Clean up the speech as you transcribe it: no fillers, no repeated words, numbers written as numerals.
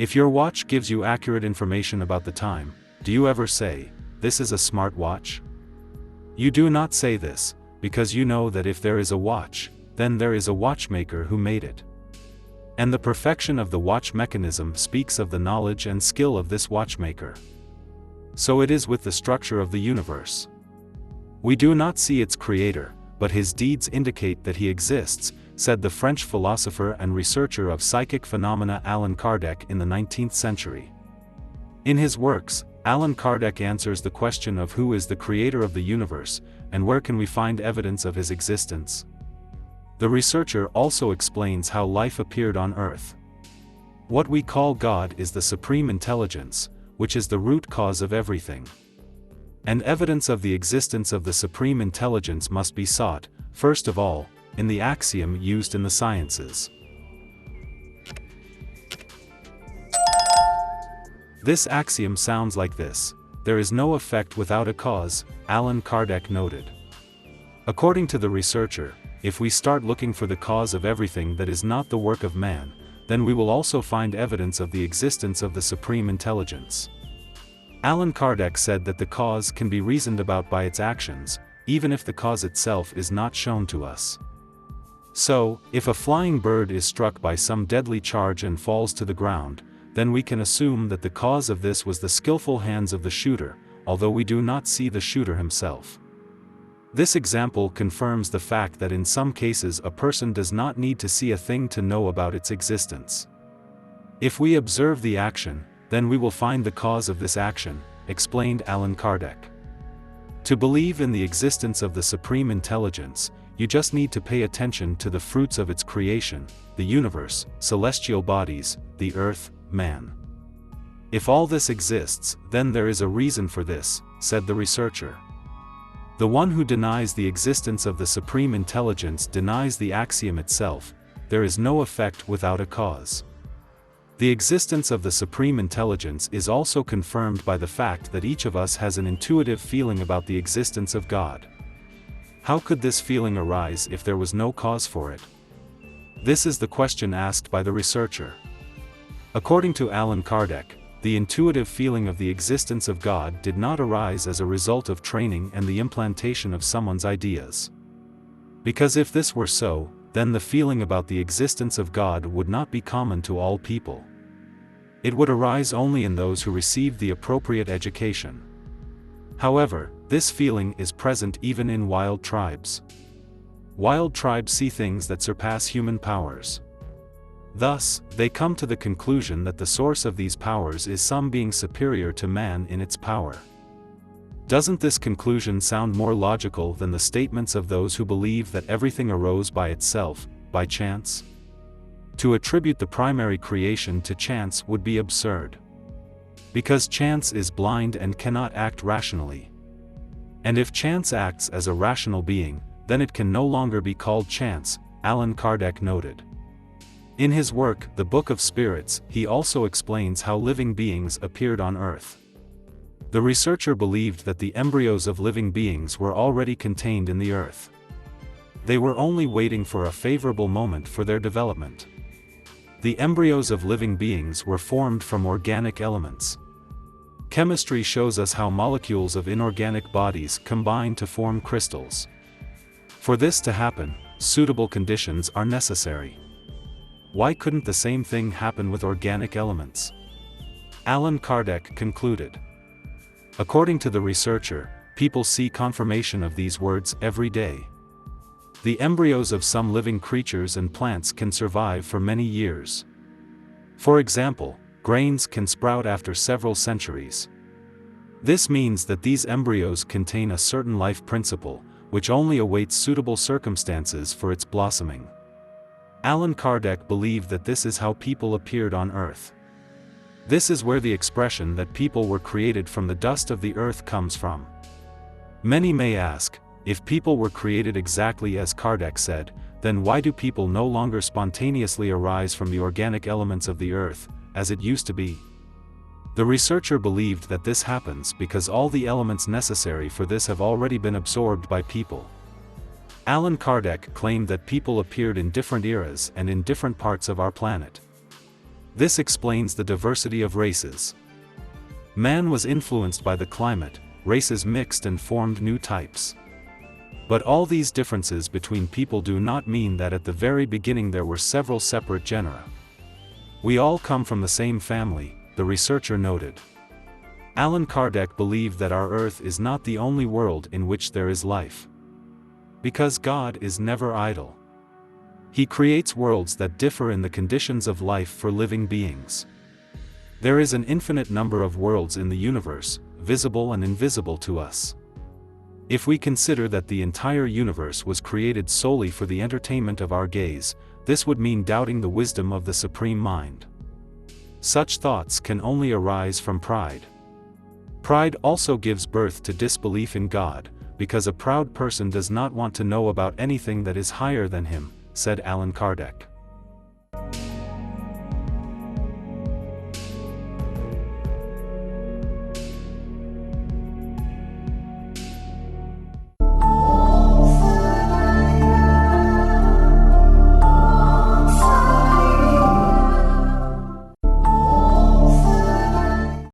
If your watch gives you accurate information about the time, do you ever say, "This is a smart watch"? You do not say this, because you know that if there is a watch, then there is a watchmaker who made it. And the perfection of the watch mechanism speaks of the knowledge and skill of this watchmaker. So it is with the structure of the universe. We do not see its creator, but his deeds indicate that he exists, said the French philosopher and researcher of psychic phenomena Allan Kardec in the 19th century. In his works, Allan Kardec answers the question of who is the creator of the universe, and where can we find evidence of his existence. The researcher also explains how life appeared on Earth. What we call God is the supreme intelligence, which is the root cause of everything. And evidence of the existence of the supreme intelligence must be sought, first of all, in the axiom used in the sciences. This axiom sounds like this: there is no effect without a cause, Allan Kardec noted. According to the researcher, if we start looking for the cause of everything that is not the work of man, then we will also find evidence of the existence of the supreme intelligence. Allan Kardec said that the cause can be reasoned about by its actions, even if the cause itself is not shown to us. So, if a flying bird is struck by some deadly charge and falls to the ground, then we can assume that the cause of this was the skillful hands of the shooter, although we do not see the shooter himself. This example confirms the fact that in some cases a person does not need to see a thing to know about its existence. If we observe the action, then we will find the cause of this action, explained Allan Kardec. To believe in the existence of the supreme intelligence, you just need to pay attention to the fruits of its creation, the universe, celestial bodies, the earth, man. If all this exists, then there is a reason for this, said the researcher. The one who denies the existence of the supreme intelligence denies the axiom itself: there is no effect without a cause. The existence of the supreme intelligence is also confirmed by the fact that each of us has an intuitive feeling about the existence of God. How could this feeling arise if there was no cause for it? This is the question asked by the researcher. According to Allan Kardec, the intuitive feeling of the existence of God did not arise as a result of training and the implantation of someone's ideas. Because if this were so, then the feeling about the existence of God would not be common to all people. It would arise only in those who received the appropriate education. However, this feeling is present even in wild tribes. Wild tribes see things that surpass human powers. Thus, they come to the conclusion that the source of these powers is some being superior to man in its power. Doesn't this conclusion sound more logical than the statements of those who believe that everything arose by itself, by chance? To attribute the primary creation to chance would be absurd. Because chance is blind and cannot act rationally. And if chance acts as a rational being, then it can no longer be called chance, Allan Kardec noted. In his work, The Book of Spirits, he also explains how living beings appeared on Earth. The researcher believed that the embryos of living beings were already contained in the Earth. They were only waiting for a favorable moment for their development. The embryos of living beings were formed from organic elements. Chemistry shows us how molecules of inorganic bodies combine to form crystals. For this to happen, suitable conditions are necessary. Why couldn't the same thing happen with organic elements? Allan Kardec concluded. According to the researcher, people see confirmation of these words every day. The embryos of some living creatures and plants can survive for many years. For example, grains can sprout after several centuries. This means that these embryos contain a certain life principle, which only awaits suitable circumstances for its blossoming. Allan Kardec believed that this is how people appeared on Earth. This is where the expression that people were created from the dust of the earth comes from. Many may ask, if people were created exactly as Kardec said, then why do people no longer spontaneously arise from the organic elements of the earth, as it used to be? The researcher believed that this happens because all the elements necessary for this have already been absorbed by people. Allan Kardec claimed that people appeared in different eras and in different parts of our planet. This explains the diversity of races. Man was influenced by the climate, races mixed and formed new types. But all these differences between people do not mean that at the very beginning there were several separate genera. We all come from the same family, the researcher noted. Allan Kardec believed that our Earth is not the only world in which there is life. Because God is never idle. He creates worlds that differ in the conditions of life for living beings. There is an infinite number of worlds in the universe, visible and invisible to us. If we consider that the entire universe was created solely for the entertainment of our gaze, this would mean doubting the wisdom of the Supreme Mind. Such thoughts can only arise from pride. Pride also gives birth to disbelief in God, because a proud person does not want to know about anything that is higher than him, said Allan Kardec.